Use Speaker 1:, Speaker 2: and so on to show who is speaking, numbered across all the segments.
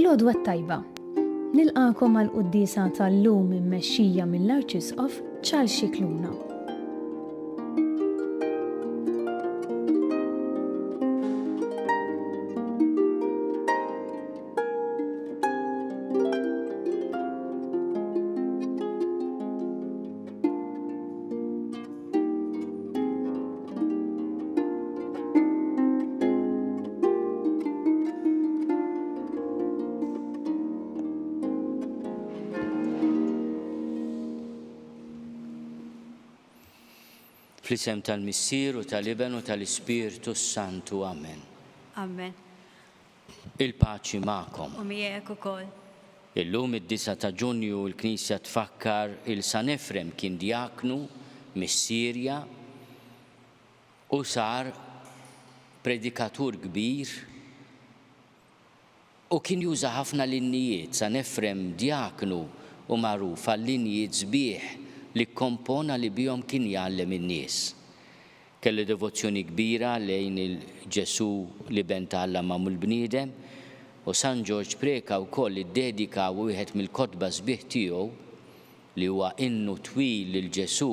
Speaker 1: Il-għodwa tajba. Nilqakom għal-quddisa tal-lum immexxija mill-Arċisqof Charles Scicluna.
Speaker 2: Fl-isem tal-Missier u tal-Iben u tal-Ispirtu Santu. Amen.
Speaker 3: Amen.
Speaker 2: Il-paċi ma'kom.
Speaker 3: U miegħek ukoll.
Speaker 2: Illum id-9 ta' Ġunju l-Knisja tfakkar il-San Efrem kien diaknu mis-Sirja u sar predikatur kbir u kien juża ħafna linnijiet. San Efrem diaknu u magħruf għal-linjiet sbieħ li kompona li bihom kien jgħallem in-nies. Kelli devozzjoni kbira lejn il-Ġesu li ben tgħallem mill-bniedem u San George preka wkoll iddedika wieħed mill-kotba sbieħ tiegħu li huwa innu twil lil Ġesu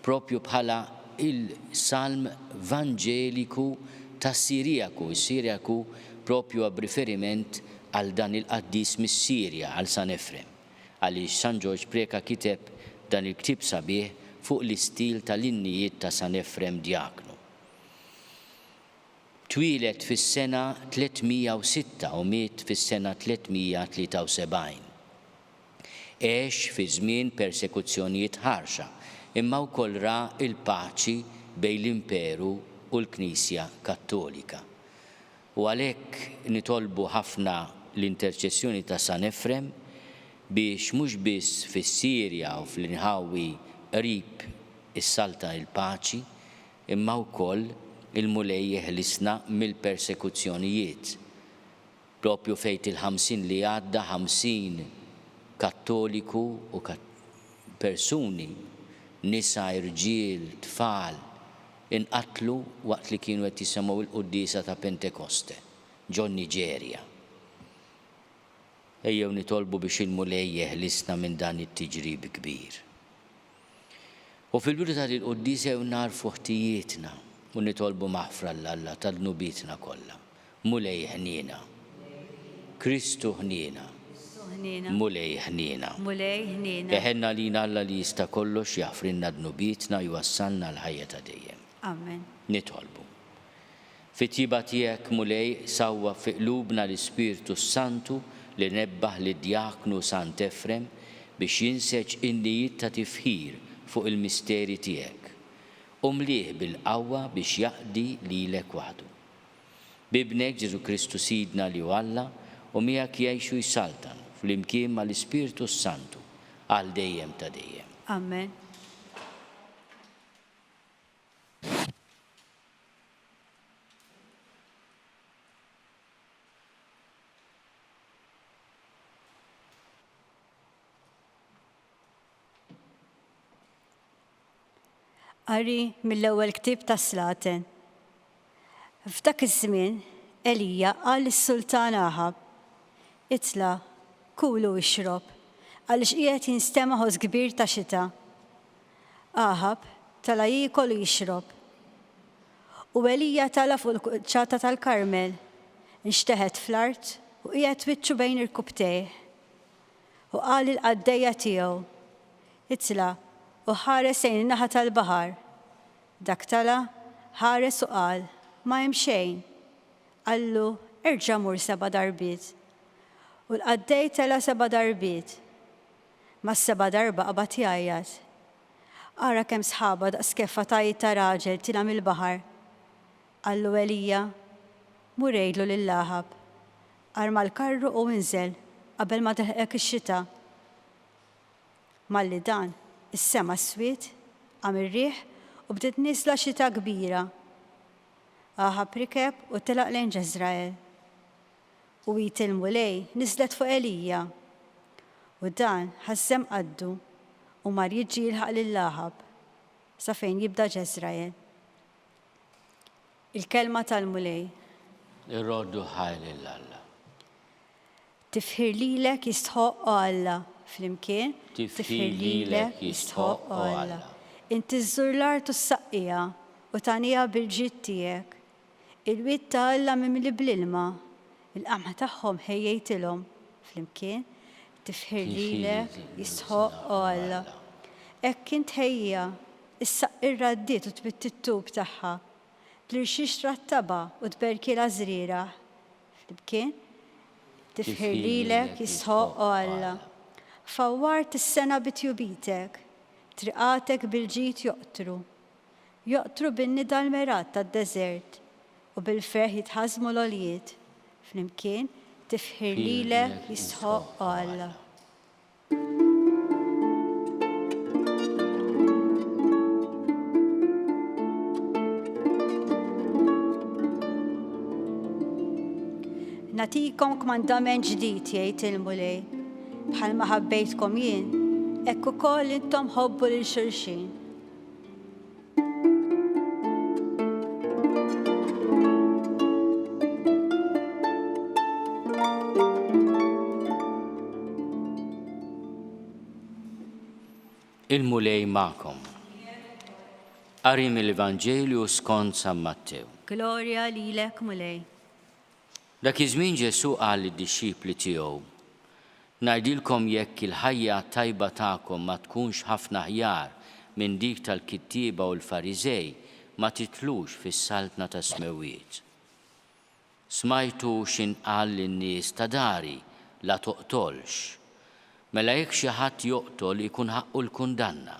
Speaker 2: propju bħala il-salm vanġeliku tas-Sirjaku. Is-Sirjaku propju għab riferiment għal dan il-qaddis mis-Sirja għal San Efrem. Għaliex San George preka kiteb dan il-ktib sabiħ fuq l-istil tal-innijiet ta' San Efrem diaknu. Twilet fis-sena 306 u miet fis-sena 373. Għex fi żmien persekuzzjonijiet ħarxa, imma wkoll ra il-paċi bejn l-Imperu u l-Knisja Kattolika. U għalhekk nitolbu ħafna l-interċessjoni ta' San Efrem biex mhux biss fis-Sirja u fl-inħawi qrib issalta il-paċi, imma wkoll il-mulej jeħlisna mill-persekuzzjonijiet. Propju fejn il-50 li għadda 50 kattoliku u persuni, nisa, irġiel, tfal, inqatlu waqt li kienu qed jisemgħu il-Quddisa ta' Pentekoste, ġo Niġerja. Ejjew nitolbu biex il-mulej jeħlisna minn dan it-tiġrib kbir. U fil-bidu tal-Quddisa narfu ħtijietna u nitolbu maħfra l-Alla tal-nubitna kollha. Mulej ħniena. Kristu ħniena. Mulej ħniena.
Speaker 3: Mulej ħniena.
Speaker 2: Eħenna lina Alla li jista' kollox jaħfrinna d-nubitna jwassalna l-ħajja ta' dejjem.
Speaker 3: Amen.
Speaker 2: Nitolbu. Fit-tjiba tiegħek mulej sawwa fi qlubna l-Ispirtu Santu li nebbaħ li djaknu Sant Efrem biex jinseċ in-nijiet ta' tifħir fuq il-misteri tiegħek. Mlih bil-qawwa biex jaqdi lilek waħdu. Bibnek Ġesu Kristu Sidna li Alla u miegħek jgħixu jsaltan fl-imkien mal-Ispirtu Santu għal dejjem ta' dejjem.
Speaker 3: Amen. Qari mill-ewwel ktieb ta' Slaten. F'dak iż-żmien Elija qal lis-Sultan Aħab: Itla' kulu ixrob għaliex qiegħed jinstema' ħoss kbir ta' xita. Aħab tala jiekol u jixrob. U Elija tala fuq il-quċċata tal-Karmel, nxteħed fl-art u qiegħed wiċċu bejn il-kubtejh. U qal il-qaddejja tiegħu: Itla' u ħares lejn in-naħa tal-baħar. Dak tala ħares u qal: ma hemm xejn. Qallu: erġa' mur 7 darbiet. U l-qaddej tela 7 darbiet. Ma 7 darba qabad jgħajjad. Ara kemm sħaba daqs keffatajiet ta' raġel tila mill-baħar. Qallu Elija: mur ngħidlu lil-Aħab, arma l-karru u inżel qabel ma teħqek ix-xita. Malli dan is-sema swiet, għam ir-riħ u bdiet nisla xita kbira. Aħab rikeb u telaq lejn Ġeżrael. U wit il-mulej nislet fuq Elija. U dan ħassem qaddu u mar jiġi jilħaq lill-Aħab sa fejn jibda Ġeżrael. Il-kelma tal-mulej.
Speaker 2: Irroddu ħajl l-Alla.
Speaker 3: tifħir lilek jistħoq Alla. Flimkien,
Speaker 2: Tifħir lilek jistħoq Alla.
Speaker 3: Inti żżur l-art u s-saqqija u tanija bil-ġid tiegħek. Il-wid ta' Alla mimli bl-ilma, il-qamħa tagħhom ħejjejtilhom. Flimkien, tifħir lilek jistħoq Alla. Hekk int ħejja, is-saqqi rraddiet u tbitt it-tub tagħha. Tlirxix trattaba u tberkilha żriera. Flimkien, tifħir lilek jistħoq Alla. Fawwart is-sena bitjubitek, triqatek bil-ġid joqtru bin-nida l-merat tad-deżert u bil-ferħ jitħażmu l-għoljiet. Flimkien, tifħir lilek jistħoq Alla. Natikom kmandament ġdid jgħid il-mulej, bħalma ħabbejtkom jien, hekk ukoll intom ħobbu lil xulxin.
Speaker 2: Il-mulej ma'kom. Qari mill-Evanġelju skont San Mattew.
Speaker 3: Glorja lilek mulej.
Speaker 2: Dak iż-żmien Ġesu qal lid-dixxipli tiegħu: ngħidilkom jekk il-ħajja tajba tagħkom ma tkunx ħafna aħjar minn dik tal-kittieba u l-Fariżej, ma titlux fis-saltna ta' smewiet. Smajtu x'inqal lin-nies ta' dari, la toqtolx. Mela jekk xi ħadd joqtol ikun ħaqqu l-kundanna.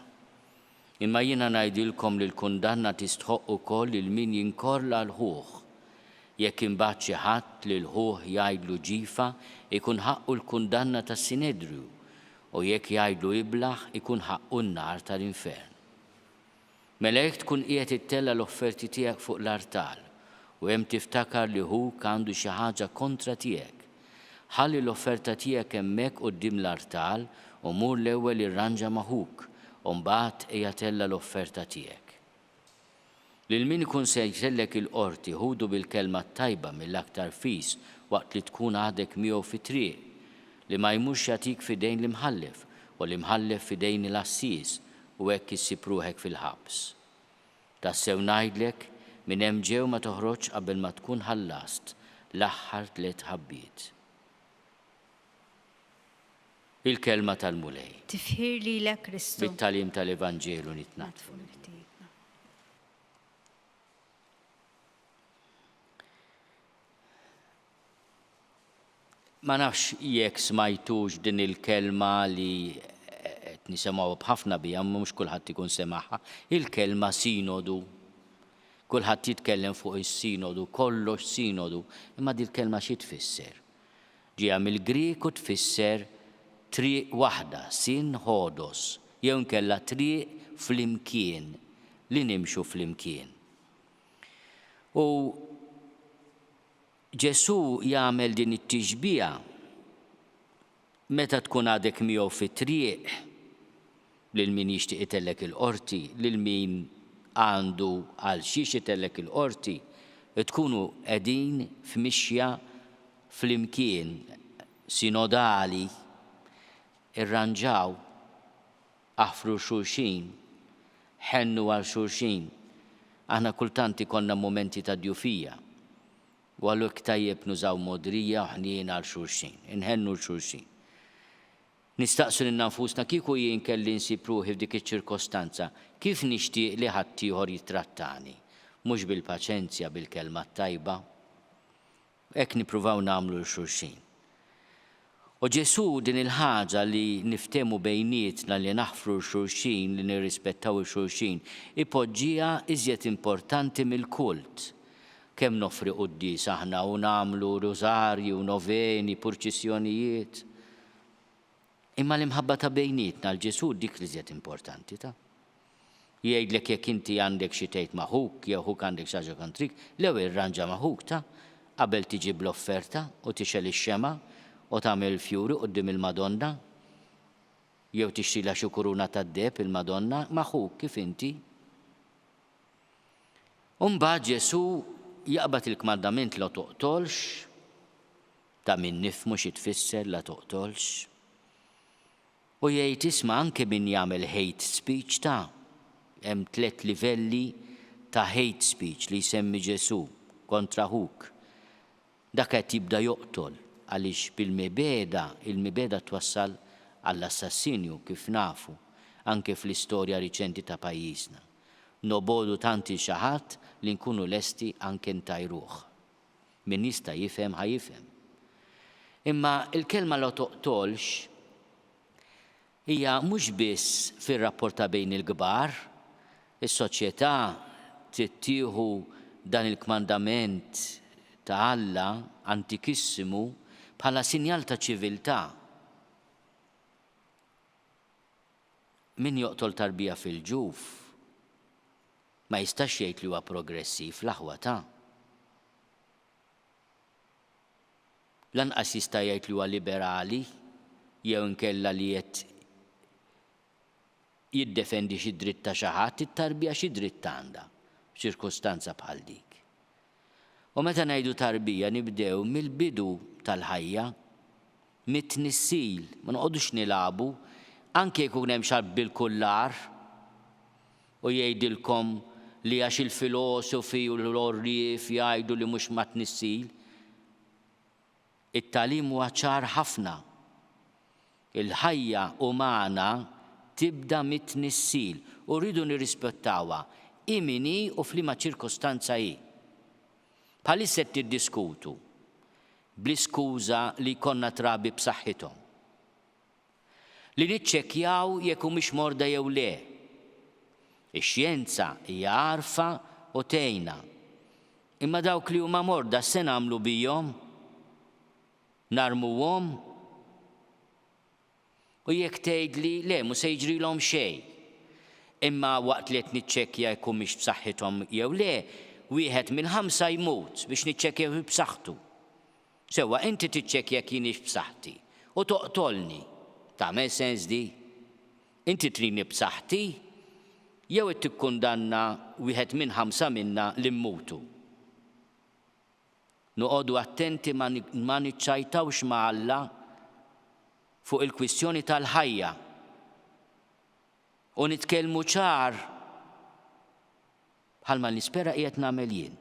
Speaker 2: Imma jiena ngħidilkom li l-kundanna tistħoq ukoll lil min jinkorla l-ħuħ. Jekk imbagħad xi ħadd li l-ħuħ jgħidlu ġifa, ikun ħaqqu l-kundanna tas-Sinedrju, u jekk jgħidlu iblaħ ikun ħaqqu n-nar tal-infern. Mela jekk tkun qiegħed ittella l-offerti tiegħek fuq l-artal u hemm tiftakar li huk għandu xi ħaġa kontra tiegħek, ħalli l-offerta tiegħek hemmhekk quddiem l-artal u mur l-ewwel irranġa ma' huk u mbagħad ejja tella l-offerta tiegħek. Lil min ikun se jsellek il-qorti ħudu bil-kelma tajba mill-aktar fis waqt li tkun għadek miegħu fit-triq, li ma jmurx jagħtik fidejn l-imħallef u l-imħallef fidejn il-assis u hekk issib ruħek fil-ħabs. Tassew ngħidlek minn hemm ġew ma toħroġ qabel ma tkun ħallast l-aħħar 3 ħabbiet. Il-kelma tal-mulej.
Speaker 3: Tifħir lilek Kristu.
Speaker 2: Bit-talim tal-Evanġelu nitnatfu. Ma nafx jekk smajtux din il-kelma li qed nisimgħu b'ħafna bija, mhux kulħadd ikun semaħħa, il-kelma sinodu. Kulħadd jitkellem fuq is-sinodu, kollox sinodu, imma din il-kelma xi tfisser? Ġiha mill-Grieku tfisser triq waħda, sinhodos, jew inkella triq flimkien, li nimxu flimkien. U Ġesu jagħmel din it-tixbija meta tkun għadek miegħu fit-triq lil min jixtieq itellek il-qorti, lil min għandu għal xiex itellek il-qorti, tkunu qegħdin f'mixja flimkien sinodali, irranġaw, aħfru xulxin, ħennu għal xulxin. Aħna kultant ikollna momenti ta' djufija. U għalluk tajjeb nużaw modrija u ħnien għal xulxin, inħennu l-xulxin. Nistaqsu l-nafusna kieku jien kelli nsib ruħi f'dik iċ-ċirkostanza, kif nixtieq li ħadd ieħor jittrattani, mhux bil-paċenzja bil-kelma tajba. Hekk nippruvaw nagħmlu l-xulxin. U Ġesu din il-ħaġa li niftemu bejnietna li naħfru l-xulxin, li nirrispettaw il-xulxin, ipoġġija iżjed importanti mill-kult. Kemm nofri qudies aħna u nagħmlu rożarju, noveni, purċissjonijiet. Imma l-imħabba ta' bejnietna l-Ġesu dik li iżjed importanti ta'. Jgħidlek jekk inti għandek xi tgħid ma' ħuk, jew ħuk għandek xi ħaġa kontrik, l-ewwel irranġa ma' ħuk ta' qabel tiġib l-offerta u tixel ix-xema u tagħmel fjuri quddiem il-Madonna, jew tixtrilha xi kuruna tad-deb il-Madonna magħhuk kif inti. U mbagħad Ġesu jaqbad il-kmandament la toqtolx ta' min nifmu xi tfisser la toqtolx. U jgħid isma' anke min jagħmel hate speech ta' hemm 3 livelli ta' hate speech li jsemmi Ġesu kontra Huk. Dak qed jibda joqtol għaliex il-mibeda twassal għall-assassinju kif nafu anke fl-istorja riċenti ta' pajjiżna. Nobodu tanti xi ħadd li nkunu lesti anke ntajruh. Min jista' jifhem ħajifhem. Imma il-kelma la toqtolx hija mhux biss fir-rapport bejn il-kbar, is-soċjetà tittieħu dan il-kmandament ta' Alla antikissimu bħala sinjal ta' ċiviltà. Min joqtol tarbija fil-ġuf ma jistax jgħid li huwa progressiv l-aħwa ta'. Lanqas jista' jgħid li huwa liberali jew inkella li qed jiddefendi xi dritt ta' xi ħadd, it-tarbija xi dritt għandha f'ċirkustanza bħal dik. U meta ngħidu tarbija nibdew mill-bidu tal-ħajja, mit-tnissil, ma noqogħdux nilagħbu anke jkun hemm xarb bil-kullar u jgħidilkom li għax il-filosofi u l-orrif jgħidu li mhux ma tnissil. It-tagħlim huwa ċar ħafna. Il-ħajja umana tibda mit-tnissil u rridu nirrispettawha imini u f'liema ċirkostanza hi. Bħalissa qed tiddiskutu bl-iskuża li jkollna trabi b'saħħithom. Li niċċekkjaw jekk humiex morda jew le. Ix-xjenza hija għarfa u tgħinna. Imma dawk li huma morda se nagħmlu bihom? Narmuhom? U jekk tgħidli le mhu se jiġrilhom xejn. Imma waqt li qed niċċekkja jekk humiex b'saħħithom jew le, wieħed minn 5 jmut biex niċċekkjaw b'saħħtu. Sewwa inti tiċċekkja kienx b'saħħti u toqtolni. Tagħmel sens di? Inti trini b'saħħti jew qed tikkundanna wieħed minn 5 minna li mmutu. Noqogħdu attenti ma niċċajtawx ma' Alla fuq il-kwistjoni tal-ħajja u nitkellmu ċar bħalma nispera qiegħed nagħmel jien.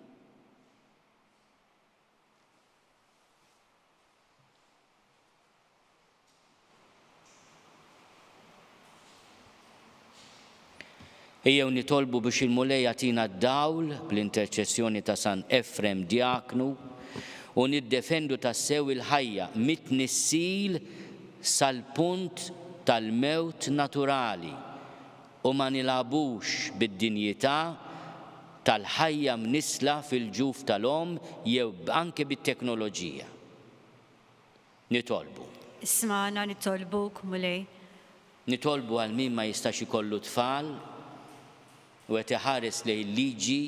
Speaker 2: Ejjew nitolbu biex il-Mulej jagħtina d-dawl bl-interċessjoni ta' San Efrem Diaknu u niddefendu tassew il-ħajja mit-tnissil sal-punt tal-mewt naturali u ma nilagħbux bid-dinjità tal-ħajja mnisla fil-ġuf tal-om jew anke bit-teknoloġija. Nitolbu.
Speaker 3: Isma'na nitolbuk, Mulej.
Speaker 2: Nitolbu għal min ma jistax ikollu tfal u qed iħares lejn liġi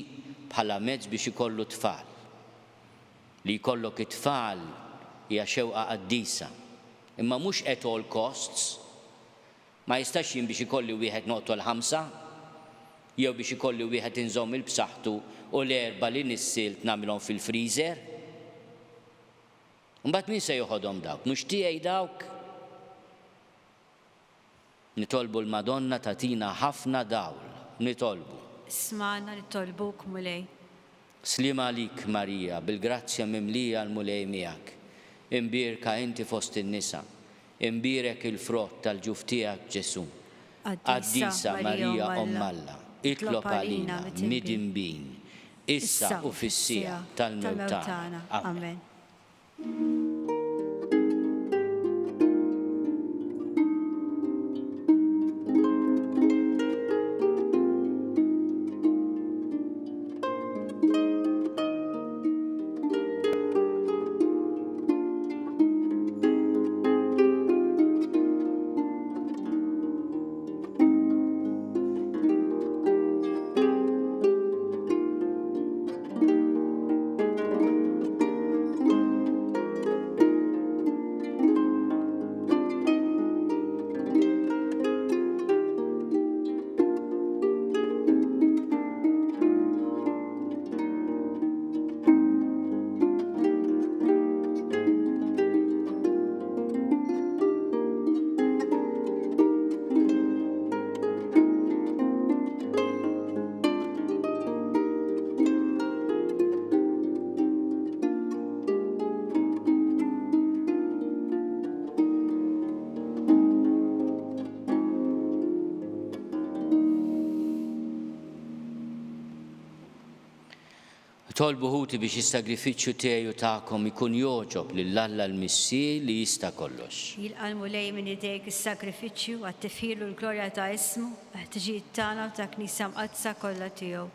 Speaker 2: bħala mezz biex ikollu tfal. Li jkollok it-tfal hija xewqa qaddisa, imma mhux at all costs. Ma jistax jien biex ikolli wieħed noqtol 5 jew biex ikolli wieħed inżomm il-b'saħħtu u l-erba' li nissilt nagħmilhom fil-freezer. Imbagħad min se joħodhom dawk? Mhux tiegħi dawk? Nitolbu l-Madonna tagħtina ħafna dawl. Nitolbu.
Speaker 3: Isma'na nitolbuk, Mulej.
Speaker 2: Slima għalik, Marija, bil-grazzja mimlija l-Mulej miegħek. Imbirka inti fost in-nisa. Imbirek il-frott tal-ġuf tiegħek Ġesu. Qaddisa Marija Omm Alla, itlob għalina mid-inbin, issa u fis-sija tal-mewt tagħna. Amen. Tolbu ħuti biex is-sagrifiċċju tiegħi u tagħkom ikun joġob lill-Alla l-Missir li jista' kollox.
Speaker 3: Jilqalmu lej minn idejk is-sagrifiċċju għat-tifħir u l-glorja ta' ismu, ħtiġijiet tagħna u ta' Knisja mqaddsa kollha tiegħu.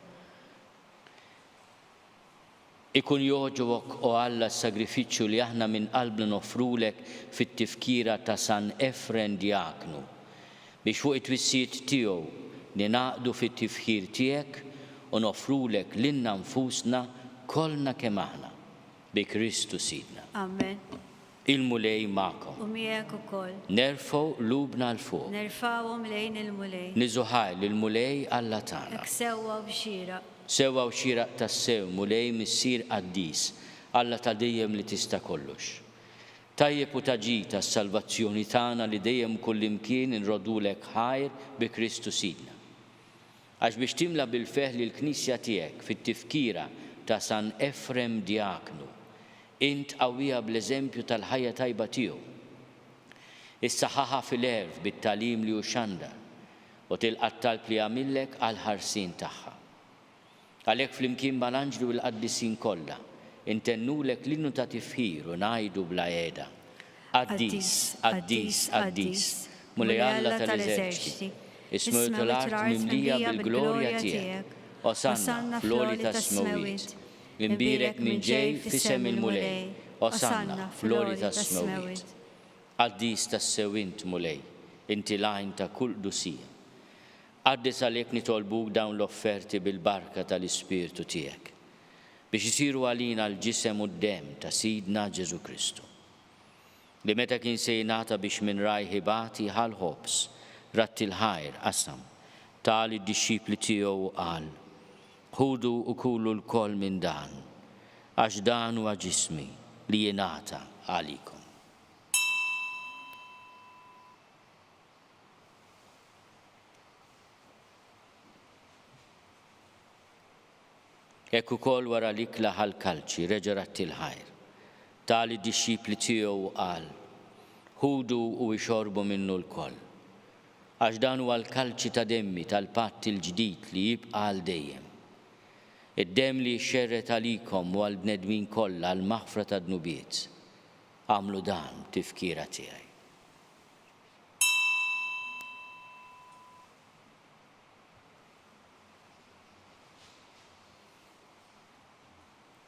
Speaker 2: Ikun joġobok o Alla s-sagrifiċċju li aħna minn qalbna nofrulek fit-tifkira ta' San Efren Diaknu biex fuq it-twissijiet tiegħu ninaqdu fit-tifħir tiegħek u nofrulek lilna nfusna kollna kemm aħna bi Kristu Sidna.
Speaker 3: Amen.
Speaker 2: Il-mulej magħkom.
Speaker 3: U miegħek ukoll.
Speaker 2: Nerfgħu lubna l fuq.
Speaker 3: Nerfgħuhom lejn il-mulej.
Speaker 2: Niżuħaj lill-mulej Alla tagħna.
Speaker 3: Hekk sewwa b'xieraq.
Speaker 2: Sewwa u xieraq tas-sew mulej missier qaddis Alla ta' dejjem li tista' kollox. Tajjeb u taġi tas-salvazzjoni tagħna li dejjem kullimkien inrodulek ħajr bi Kristu Sidna. Għax biex timla bil-feħ li l-Knisja tiegħek fit-tifkira ta' San Efrem Diaknu, int qawwija bl-eżempju tal-ħajja tajba tiegħu. Issaħħaħa fil-erf bit-talim li hu xandar u tilqa' talb li għamillek għall-ħarsien tagħha. Għalhekk flimkien mal-anġli u l-qaddisin kollha intennulek l-innu ta' tifħir u ngħidu bla qiegħda. Qaddis, qaddis, qaddis, mulej Alla tal-eżerċiti. Ismu l-art mimlija bil-glorja tiegħek. Osanna fl-oli tas-smawiet. Imbirek minn ġej f'isem il-mulej. Osanna fl-oli tas-smawiet. Qaddis tas-sewint mulej, inti lajn ta' kull dusija. Qaddis għalhekk nitolbuk dawn l-offerti bil-barka tal-Ispirtu tiegħek biex isiru għalina l-ġisem u d-dem ta' Sidna Ġesu Kristu. Li meta kien se jingħata biex minn rajħibati ħal-ħobs ratti l-ħajr qasam tali d-disċipli tiegħu qal: ħudu u kulu l-koll minn dan, għax dan huwa ġismi li jingħata għalikom. Hekk ukoll wara l-ikla ħall-kalċi reġa' ratti l-ħajr tali d-disċipli tiegħu qal: ħudu u jxorbu minnu l-koll, għax dan huwa l-kalċi ta' demmi tal-patt il-ġdid li jibqa' għal dejjem. Id-demm li xerret għalikom u għall-bnedmin kollha għal maħfra ta' dnubiet. Għamlu dan tifkira tiegħi.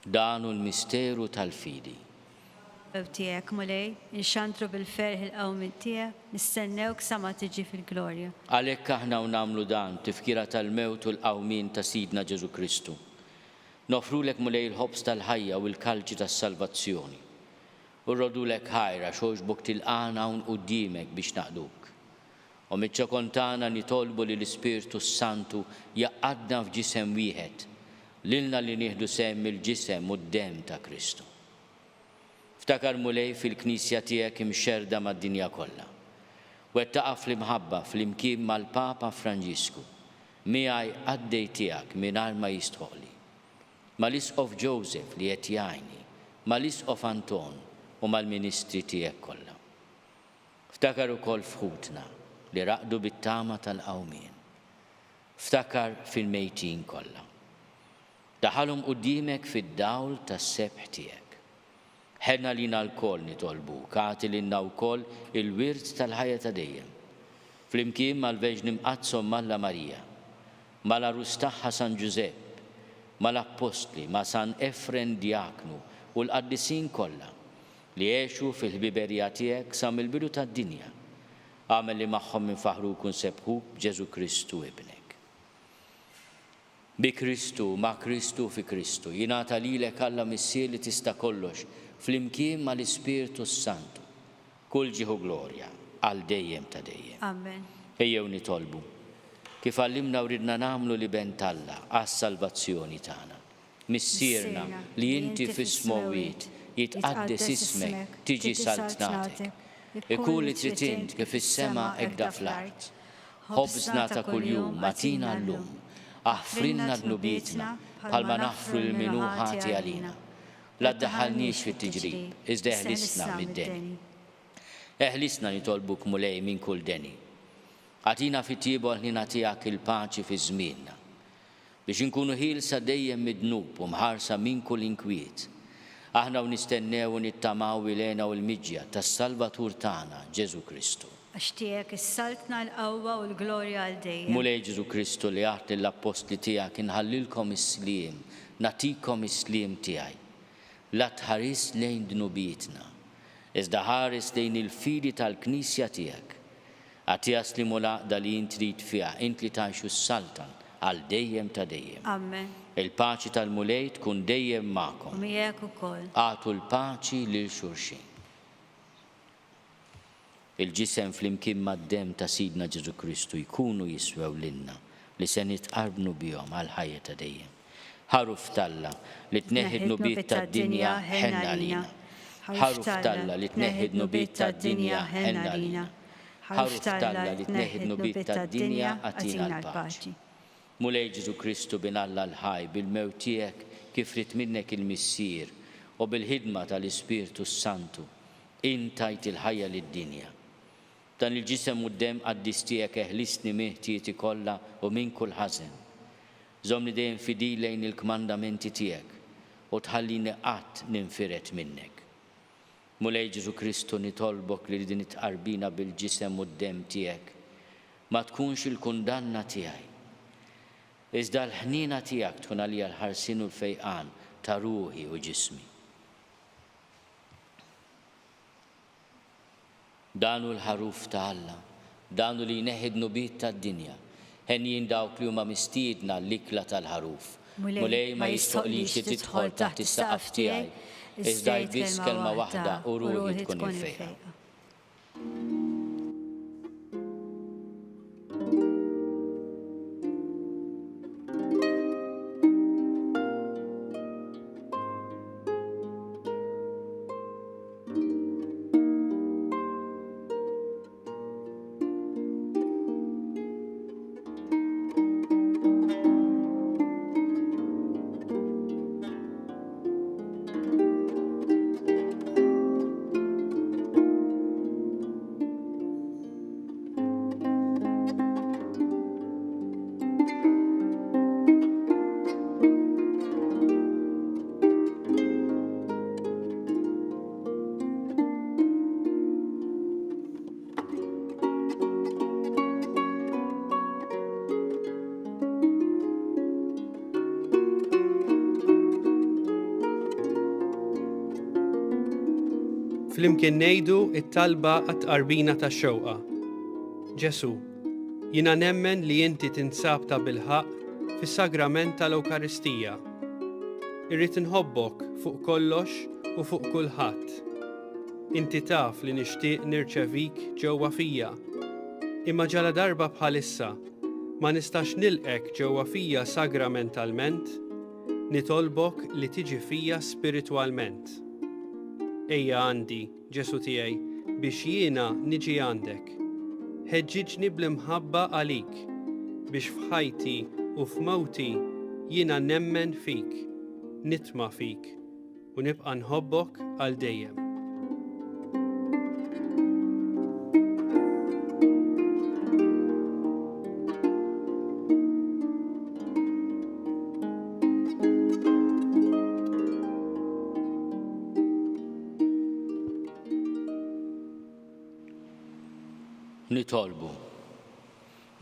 Speaker 2: Dan hu l-misteru tal-fidi.
Speaker 3: Tiegħek mulej, inxantru bil-ferħ il-qawmin tiegħek, nistennewk sa ma tiġi fil-glorja.
Speaker 2: Għalhekk aħna nagħmlu dan tifkira tal-mewt u l-qawmin ta' Sidna Ġesu Kristu. Nofrulek mulej il-ħobs tal-ħajja u l-kalċi tas-salvazzjoni. U rrodulek ħajra xogħġbok tilqana hawn quddiemek biex naqduk. U miċ-ċokontana nitolbu li l-Ispirtu Santu jaqgħadna f'ġisem wieħed lilna li nieħdu sehem il-ġisem u d-dem ta' Kristu. Ftakar mulej fil-Knisja tiegħek imxerda mad-dinja kollha. Wettaqa' fl-imħabba fl-imkien mal-Papa Franġisku miegħi għaddej tiegħek mingħajr ma jistħoqli. Mal-Isqof Joseph li qed jgħinni, mal-Isqof Anton u mal-Ministri tiegħek kollha. Ftakar ukoll f'ħutna li raqdu bit-tama tal-qawmien. Ftakar fil-mejtin kollha. Daħalhom quddiemek fid-dawl tas-sebħ tiegħek. Ħenna lina l-koll nitolbu, kagħti lilna wkoll il-wirt tal-ħajja ta' dejjem. Flimkien mal-Verġni Mqazzom Malla Marija, mal-Arus tagħha San Ġusepp, mal-Apostli, ma' San Efren Diaknu u l-qaddisin kollha li għexu fil-ħbiberija tiegħek sa mill-bidu tad-dinja. Għamel li magħhom infaħruk u nsebħuk b'Ġesu Kristu ibnek. Bi Kristu, ma' Kristu fi Kristu, jingħata lilek Alla missier li tista' kollox flimkien mal-Ispirtu Santu. Kull ġieħu glorja għal dejjem ta' dejjem.
Speaker 3: Amen.
Speaker 2: Ejjew nitolbu kif għallimna u ridna nagħmlu li bent Alla għas-salvazzjoni tagħna. Missierna li inti fis-smawiet jitqaddes ismek, tiġi saltnatek. Ikun li trid int kif is-sema hekk da fl-art. Ħobżna ta' kuljum matina llum. Aħfrinna dnubietna bħalma naħfru l-minuħati għalina. La ddaħħalniex fit-tiġrib, iżda eħlisna mid-deni. Eħlisna nitolbuk mulej minn kull deni. Għatina fit-tiebol ħlina tiegħek il-paċi fi żmienna. biex inkunu ħielsa dejjem mid-dnub u mħarsa minn kull inkwiet. Aħna u nistennew u nittamaw ilena u l-miġja tas-Salvatur tagħna Ġesu Kristu.
Speaker 3: Għax tiegħek is-saltna l-qawwa u l-glorja għal dejjem.
Speaker 2: Mulej Ġesu Kristu li għat l-apostli tiegħek inħallilkom is-sliem, natikom is-sliem tiegħi. La tħares lejn dnubietna, iżda ħares lejn il-fidi tal-Knisja tiegħek. Għati jaslimu laqda li intrid fiha, int li tgħixu s-saltan għal dejjem ta' dejjem.
Speaker 3: Amen.
Speaker 2: Il-paċi tal-mulej tkun dejjem magħkom.
Speaker 3: U miegħek ukoll.
Speaker 2: Għatu l-paċi lil xulxin. Il-ġisem flimkien mad-dem ta' Sidna Ġesu Kristu jkunu jiswew lilna li se nitqarbnu bihom għal ħajja ta' dejjem. Ħaruf talla li tneħħid nubiet tad-dinja ħenna lina. Ħaruf talla li tneħħid nubiet tad-dinja ħenna lina. Ħaruf talla li tneħħid nubiet tad-dinja għatina l-paċi. Mulej Ġesu Kristu bin Alla l-ħaj bil-mewt tiegħek kif rid minnek il-missier u bil-ħidma tal-Ispirtu Santu intajt il-ħajja lid-dinja. Dan il-ġisem u d-dem qaddis tiegħek eħlisni miħtieti kollha u minn kull ħażen. Żomni dejjem fidil lejn il-kmandamenti tiegħek u tħallini qatt ninfiret minnek. Mulej Ġesu Kristu nitolbok li din itqarbina bil-ġisem u d-dem tiegħek ma tkunx il-kundanna tiegħi. Iżda l-ħnina tiegħek tkun għalija l-ħarsin u l-fejqan ta' ruħi u ġismi. Danu l-ħaruf ta' Alla, danu li jneħħid nubiet tad-dinja, ħenjin dawk li huma mistiedna l-ikla tal-ħaruf. Mulej ma jistoqlix li tidħol taħt is-saqaf tiegħi, iżda jbiss kelma waħda u ruħi tkun infejqa.
Speaker 4: Flimkien ngħidu it-talba għat-tqarbina tax-xewqa. Ġesu, jiena nemmen li inti tinsab ta' bilħaq fis-sagrament tal-Ewkaristija. Irrid inħobbok fuq kollox u fuq kulħadd. Inti taf li nixtieq nirċevik ġewwa fija. Imma ġala darba bħalissa ma nistax nilqek ġewwa fija sagramentalment, nitolbok li tiġi fija spiritwalment. Ejja għandi, Ġesu tiegħi, biex jiena niġi għandek. Ħeġġiġni bl-imħabba għalik, biex f'ħajti u f'mawti jiena nemmen fik, nitma' fik u nibqa' nħobbok għal dejjem.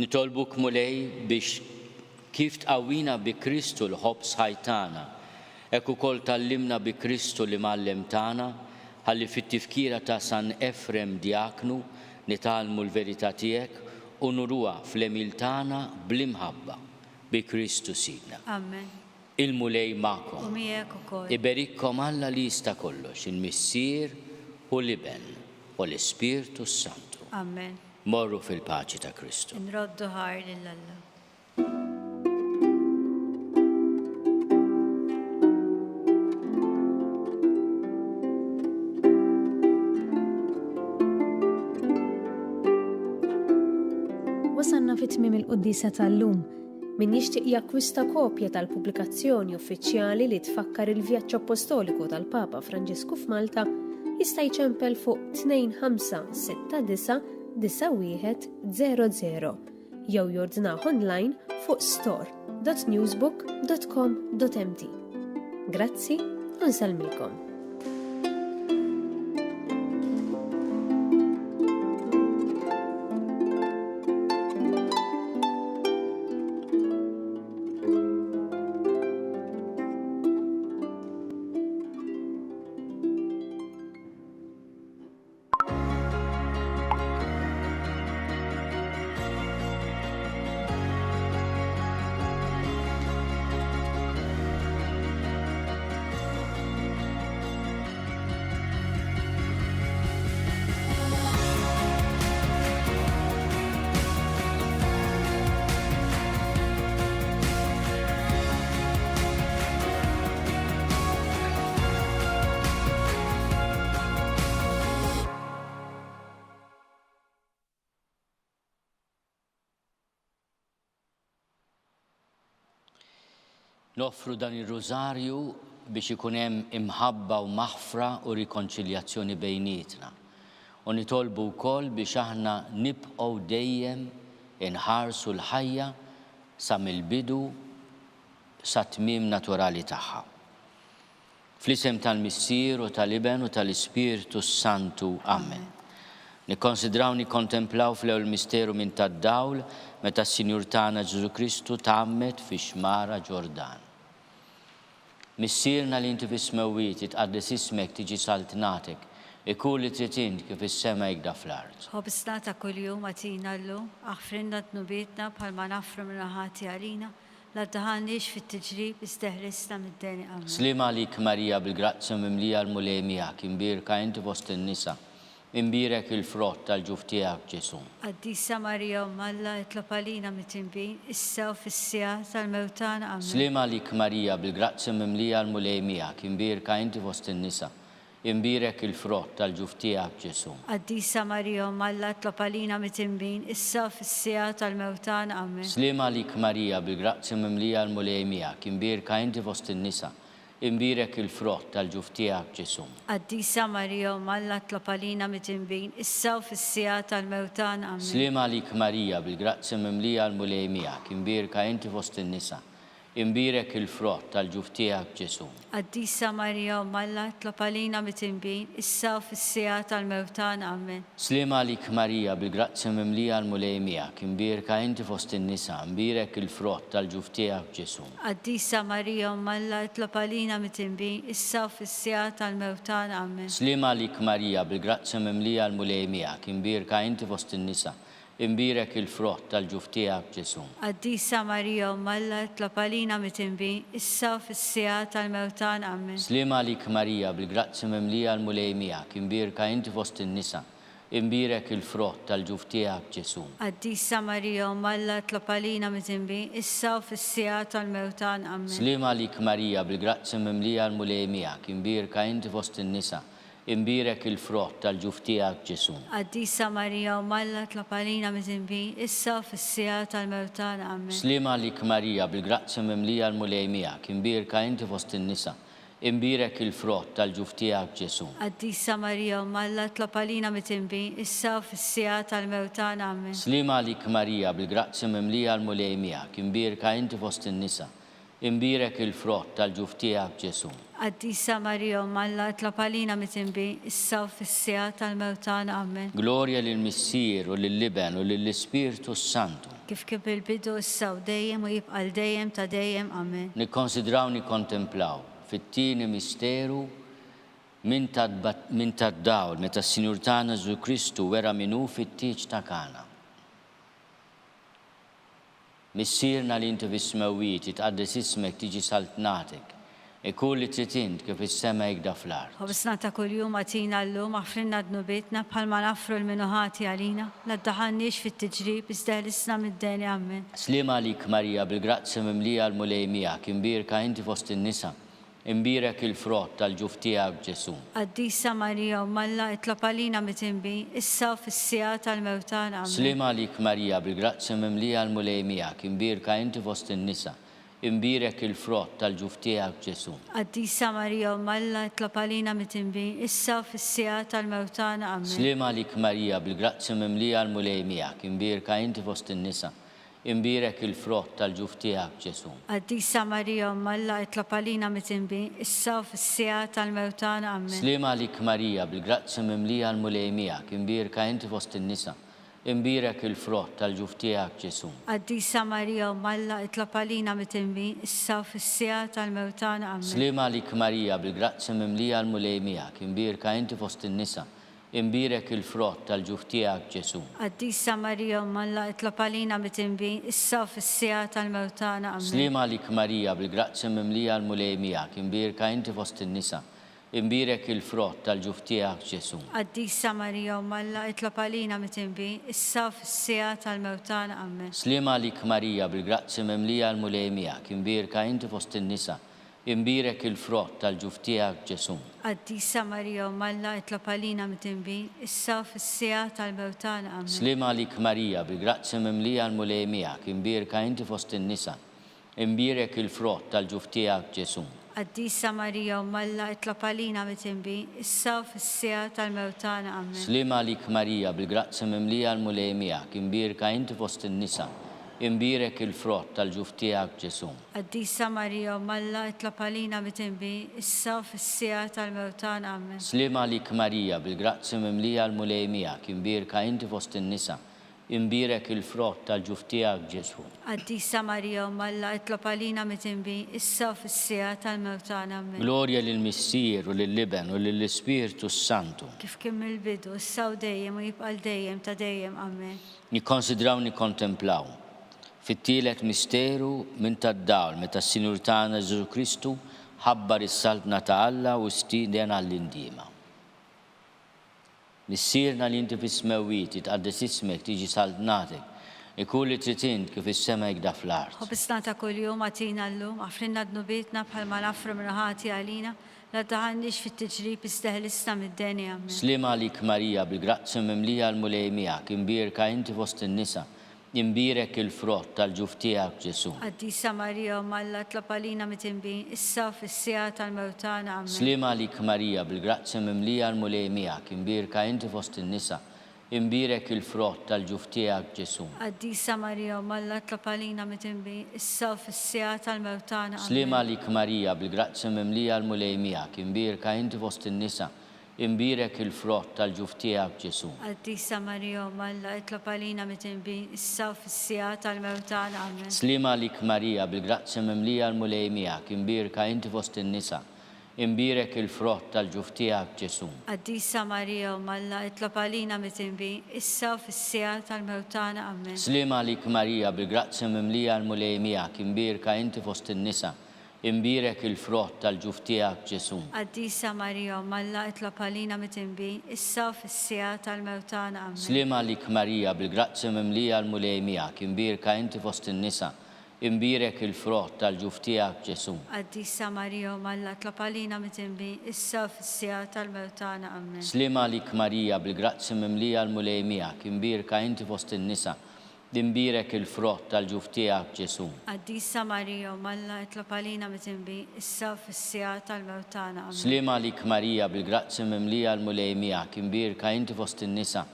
Speaker 2: Nitolbuk mulej biex kif tqawwina bi Kristu l-ħobbs ħajtana, hekk ukoll tallimna bi Kristu li mallem tagħna, ħalli fit-tifkira ta' San Efrem Diaknu nitalmu l-verità tiegħek u nuruha fl-emil tagħna bl-imħabba bi Kristu Sidna.
Speaker 3: Amen.
Speaker 2: Il-mulej magħkom.
Speaker 3: U miegħek ukoll.
Speaker 2: Iberikkom Alla li jista' kollox, il-Missier u l-Iben u l-Ispirtu Santu.
Speaker 3: Amen.
Speaker 2: Morru fil-paċi ta' Kristu.
Speaker 3: Nroddu ħar lill-Alla.
Speaker 1: Wasanna fit-tmiem il-Quddisa tal-lum. Min jixtieq jakkwista kopja tal-pubblikazzjoni uffiċjali li tfakkar il-vjaġġ apostoliku tal-Papa Franġisku f'Malta jista' jċempel fuq 2569 9100 jew jordnaħ online fuq store www.newsbook.com.mt. Grazzi u nsalmilkom.
Speaker 2: Noffru dan ir-rużarju biex ikun hemm imħabba u maħfra u rikonċiljazzjoni bejnietna. U nitolbu wkoll biex aħna nibqgħu dejjem inħarsu l-ħajja sa mill-bidu sa tmiem naturali tagħha. Fl-isem tal-Missier u tal-Iben u tal-Ispiritu Santu. Amen. Nikkonsidraw nikkontemplaw fl-ewwel misteru minn tad-dawl meta s-Sinjur tagħna Ġesu Kristu tgħammet fix-xmara Ġordan. Missierna li inti fis-smewwiet itqaddes ismek tiġi saltnatek, ikun li trid int kif is-sema jgda fl-ard.
Speaker 3: Ħobsna ta' kuljum għatina llum, aħfrinna tnubietna bħalma nafru minn ħati għalina, la taħanniex fit-tiġrib isteħrisna mid-deni amen.
Speaker 2: Slima għalik Marija bil-grazzja mimlija l-mulej miegħek, imbirka inti fost in-nisa, imbirek il-frott tal-ġuf tiegħek Ġesu.
Speaker 3: Qaddisa Marija Umm Alla itlob għalina mit-tinbin, issa u fis-sija tal-mewtan amen.
Speaker 2: Slima għalik Marija bil-grazzja mimlija l-mulej miegħek, imbirka inti fost in-nisa, imbirek il-frott tal-ġuf tiegħek Ġesu.
Speaker 3: Qaddisa Marija Umm Alla itlob għalina mit-tinbin, issa u fis-sija tal-mewtan amen.
Speaker 2: Slima għalik Marija bil-grazzja mimlija l-mulej miegħek, imbirka inti fost in-nisa, imbirek il-frott tal-ġuf tiegħek Ġesu.
Speaker 3: Qaddisa Marija Umm Alla itlob għalina mit-tinbin, issa u fis-sija tal-mewtan amen.
Speaker 2: Slima għalik Marija bil-grazzja mimlija l-mulej miegħek, imbirka inti fost in-nisa, imbirek il-frott tal-ġuf tiegħek Ġesu.
Speaker 3: Qaddisa Marija Umm Alla itlob għalina mit-tinbin, issa u fis-sija tal-mewtan amen.
Speaker 2: Slima għalik Marija bil-grazzja mimlija l-mulej miegħek, imbirka inti fost in-nisa, imbirek il-frott tal-ġuf tiegħek Ġesu.
Speaker 3: Qaddisa Marija Umm Alla itlob għalina mit-tinbin, issa u fis-sija tal-mewtan amen.
Speaker 2: Slima għalik Marija bil-grazzja mimlija l-mulej miegħek, imbirka inti fost in-nisa, imbirek il-frott tal-ġuf tiegħek Ġesu.
Speaker 3: Qaddisa Marija Umm Alla itlob għalina mit-tinbin, issa u fis-sija tal-mewtan amen.
Speaker 2: Slima għalik Marija bil-grazzja mimlija l-mulej miegħek, imbirka inti fost in-nisa, imbirek il-frott tal-ġuf tiegħek Ġesu.
Speaker 3: Qaddisa Marija Umm Alla itlob għalina mit-tinbin, issa u fis-sija tal-mewtan amen.
Speaker 2: Slima għalik Marija bil-grazzja mimlija l-mulej miegħek, imbirka inti fost in-nisa, imbirek il-frott tal-ġuf tiegħek Ġesu.
Speaker 3: Qaddisa Marija Umm Alla itlob għalina mit-tinbin, issa u fis-sija tal-mewtan amen.
Speaker 2: Slima għalik Marija bil-grazzja mimlija l-mulej miegħek, imbirka inti fost in-nisa, imbirek il-frott tal-ġuf tiegħek Ġesu.
Speaker 3: Qaddisa Marija Umm Alla itlob għalina mit-tinbin, issa u fis-sija tal-mewtan amen.
Speaker 2: Slima għalik Marija bil-grazzja mimlija l-mulej miegħek, imbirka inti fost in-nisa, imbirek il-frott tal-ġuf tiegħek Ġesu.
Speaker 3: Qaddisa Marija Umm Alla itlob għalina mit-tinbin, issa u fis-sija tal-mewtan amen.
Speaker 2: Glorja lill-Missier u lill-Iben u lill-Ispiritu Santu.
Speaker 3: Kif kif il-bidu issa u dejjem u jibqa' dejjem ta' dejjem amen.
Speaker 2: Nikkonsidraw nikkontemplaw fit-tieni misteru minn tad-dawl meta s-Sinjur tagħna Ġesu Kristu wera minnu fit-tieġ ta' Kana. Missierna li inti fis-smewwiet itqaddes ismek tiġi saltnatek, ikun li trid int kif is-sema jgda fl-ard.
Speaker 3: Ħobsna ta' kuljum għatina llum aħfrinna dnubietna bħalma nafru l-minuħati għalina, la ddaħanniex fit-tiġrib isteħlisna mid-deni amen.
Speaker 2: Slima għalik Marija bil-grazzja mimlija l-mulej miegħek, imbirka inti fost in-nisa, imbirek il-frott tal-ġuf tiegħek Ġesu.
Speaker 3: Qaddisa Marija Umm Alla itlob għalina mit-tinbin, issa u fis-sija tal-mewtan amen.
Speaker 2: Slima għalik Marija bil-grazzja mimlija l-mulej miegħek, imbirka inti fost in-nisa, imbirek il-frott tal-ġuf tiegħek Ġesu.
Speaker 3: Qaddisa Marija Umm Alla itlob għalina mit-tinbin, issa u fis-sija tal-mewtan amen.
Speaker 2: Slima għalik Marija bil-grazzja mimlija l-mulej miegħek, imbirka inti fost in-nisa, imbirek il-frott tal-ġuf tiegħek Ġesu.
Speaker 3: Qaddisa Marija Umm Alla itlob għalina mit-tinbi, issa u fis-sija tal-mewtana. Amen.
Speaker 2: Slima lik Marija, bil-grazzi mimlija l-mulej miegħek, imbirka inti fost in-nisa, imbirek il-frott tal-ġuf tiegħek Ġesu.
Speaker 3: Qaddisa Marija Umm Alla itlob għalina mit-tinbi, issa u fis-sija tal-mewtana. Amen.
Speaker 2: Slima lik Marija, bil-grazzi mimlija l-mulej miegħek, imbirka inti fost in-nisa, imbirek il-frott tal-ġuf tiegħek Ġesu.
Speaker 3: Qaddisa Marija Umm Alla itlob għalina mit-tinbi, issa u fis-sija tal-mewtana. Amen.
Speaker 2: Slima lik Marija, bil-grazzi mimlija l-mulej miegħek, imbirka inti fost in-nisa, imbirek il-frott tal-ġuf tiegħek Ġesu.
Speaker 3: Qaddisa Marija Umm Alla itlob għalina mit-tinbi, issa u fis-sija tal-mewtana. Amen.
Speaker 2: Slima lik Marija, bil-grazzi mimlija l-mulej miegħek, imbirka inti fost in-nisa, imbirek il-frott tal-ġuf tiegħek Ġesu.
Speaker 3: Qaddisa Marija Umm Alla itlob għalina mit-tinbi, issa u fis-sija tal-mewtana. Amen.
Speaker 2: Slima lik Marija, bil-grazzi mimlija l-mulej miegħek, imbirka inti fost in-nisa, imbirek il-frott tal-ġuf tiegħek Ġesu.
Speaker 3: Qaddisa Marija Umm Alla itlob għalina mit-tinbi, issa u fis-sija tal-mewtana. Amen.
Speaker 2: Slima lik Marija, bil-grazzi mimlija l-mulej miegħek, imbirka inti fost in-nisa, imbirek il-frott tal-ġuf tiegħek Ġesu.
Speaker 3: Qaddisa Marija Umm Alla itlob għalina mit-tinbi, issa u fis-sija tal-mewtana. Amen.
Speaker 2: Slima lik Marija, bil-grazzi mimlija l-mulej miegħek, imbirka inti fost in-nisa, imbirek il-frott tal-ġuf tiegħek Ġesu.
Speaker 3: Qaddisa Marija Umm Alla itlob għalina mit-tinbi, issa u fis-sija tal-mewtana. Amen.
Speaker 2: Glorja lill-Missier u lill-Liben u lill-Ispiritu Santu.
Speaker 3: Kif kien mill-bidu, issa u dejjem u jibqa' dejjem ta' dejjem. Amen.
Speaker 2: Nikkonsidraw nikkontemplaw. Fit-tielet misteru minn tad-dawl meta s-Sinjur tagħna Ġesu Kristu ħabbar is-salbna ta' Alla u stieden għall-indiema. Missierna li inti fis-smewwiet jitqaddes ismek tiġi salbnatek, ikun li trid int kif is-sema jgda fl-art.
Speaker 3: Ħobisna ta' kuljum għatina llum, għafrinna d-nubietna bħalma nafru minnaħati għalina, la taħannix fit-tiġrib isteħlisna mid-deni. Amen.
Speaker 2: Slima lik Marija, bil-grazzi mimlija l-mulej miegħek, imbirka inti fost in-nisa, imbirek il-frott tal-ġuf tiegħek Ġesu.
Speaker 3: Qaddisa Marija Umm Alla itlob għalina mit-tinbi, issa u fis-sija tal-mewtana. Amen.
Speaker 2: Slima lik Marija, bil-grazzi mimlija l-mulej miegħek, imbirka inti fost in-nisa, imbirek il-frott tal-ġuf tiegħek Ġesu.
Speaker 3: Qaddisa Marija Umm Alla itlob għalina mit-tinbi, issa u fis-sija tal-mewtana. Amen.
Speaker 2: Slima lik Marija, bil-grazzi mimlija l-mulej miegħek, imbirka inti fost in-nisa, imbirek il-frott tal-ġuf tiegħek Ġesu.
Speaker 3: Qaddisa Marija Umm Alla itlob għalina mit-tinbi, issa u fis-sija tal-mewtana. Amen.
Speaker 2: Slima lik Marija, bil-grazzi mimlija l-mulej miegħek, imbirka inti fost in-nisa, imbirek il-frott tal-ġuf tiegħek Ġesu.
Speaker 3: Qaddisa Marija Umm Alla itlob għalina mit-tinbi, issa u fis-sija tal-mewtana. Amen.
Speaker 2: Slima lik Marija, bil-grazzi mimlija l-mulej miegħek, imbirka inti fost in-nisa, imbirek il-frott tal-ġuf tiegħek Ġesu.
Speaker 3: Qaddisa Marija Umm Alla itlob għalina mit-tinbi, issa u fis-sija tal-mewtana. Amen.
Speaker 2: Slima lik Marija, bil-grazzi mimlija l-mulej miegħek, imbirka inti fost in-nisa, imbirek il-frott tal-ġuf tiegħek Ġesu.
Speaker 3: Qaddisa Marija Umm Alla itlob għalina mit-tinbi, issa u fis-sija tal-mewtana. Amen.
Speaker 2: Slima lik Marija, bil-grazzi mimlija l-mulej miegħek, imbirka inti fost in-nisa, imbirek il-frott tal-ġuf tiegħek Ġesu.
Speaker 3: Qaddisa Marija Umm Alla itlob għalina mit-tinbi, issa u fis-sija tal-mewtana. Amen.
Speaker 2: Slima lik Marija, bil-grazzi mimlija l-mulej miegħek, imbirka inti fost in-nisa,